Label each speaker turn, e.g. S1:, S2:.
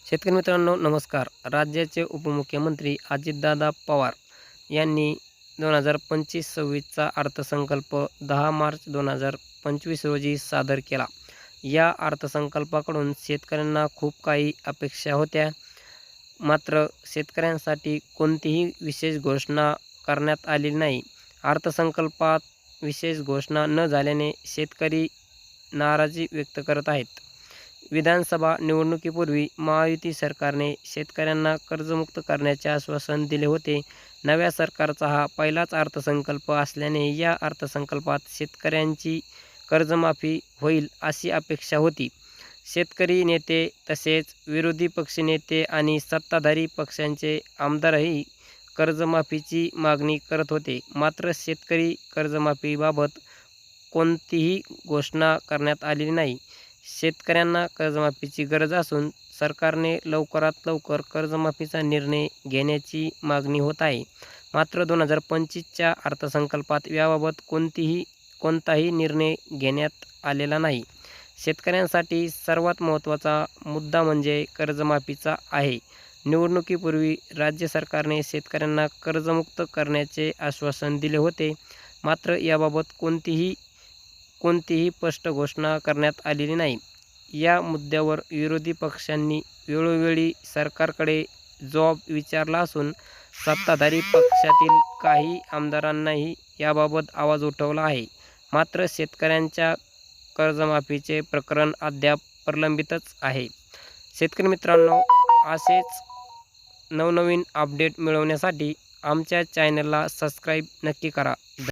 S1: शेतकरी मित्रांनो नमस्कार. राज्याचे उपमुख्यमंत्री अजितदादा पवार यांनी 2025-26चा अर्थसंकल्प 10 मार्च 2025 रोजी सादर केला. या अर्थसंकल्पाकडून शेतकऱ्यांना खूप काही अपेक्षा होत्या. मात्र शेतकऱ्यांसाठी कोणतीही विशेष घोषणा करण्यात आलेली नाही. अर्थसंकल्पात विशेष घोषणा न झाल्याने शेतकरी नाराजी व्यक्त करत आहेत. विधानसभा निवडणुकीपूर्वी महायुती सरकारने शेतकऱ्यांना कर्जमुक्त करण्याचे आश्वासन दिले होते. नव्या सरकारचा हा पहिलाच अर्थसंकल्प असल्याने या अर्थसंकल्पात शेतकऱ्यांची कर्जमाफी होईल अशी अपेक्षा होती. शेतकरी नेते तसेच विरोधी पक्षनेते आणि सत्ताधारी पक्षांचे आमदारही कर्जमाफीची मागणी करत होते. मात्र शेतकरी कर्जमाफीबाबत कोणतीही घोषणा करण्यात आलेली नाही. शेतकऱ्यांना कर्जमाफीची गरज असून सरकारने लवकरात लवकर कर्जमाफीचा निर्णय घेण्याची मागणी होत आहे. मात्र 2025च्या अर्थसंकल्पात याबाबत कोणताही निर्णय घेण्यात आलेला नाही. शेतकऱ्यांसाठी सर्वात महत्त्वाचा मुद्दा म्हणजे कर्जमाफीचा आहे. निवडणुकीपूर्वी राज्य सरकारने शेतकऱ्यांना कर्जमुक्त करण्याचे आश्वासन दिले होते. मात्र याबाबत कोणतीही स्पष्ट घोषणा करण्यात आलेली नाही. या मुद्द्यावर विरोधी पक्षांनी वेळोवेळी सरकारकडे जबाब विचारला असून सत्ताधारी पक्षातील काही आमदारांनाही याबाबत आवाज उठवला आहे. मात्र शेतकऱ्यांच्या कर्जमाफीचे प्रकरण अद्याप प्रलंबितच आहे. शेतकरी मित्रांनो, असेच नवनवीन अपडेट मिळवण्यासाठी आमच्या चॅनलला सबस्क्राईब नक्की करा.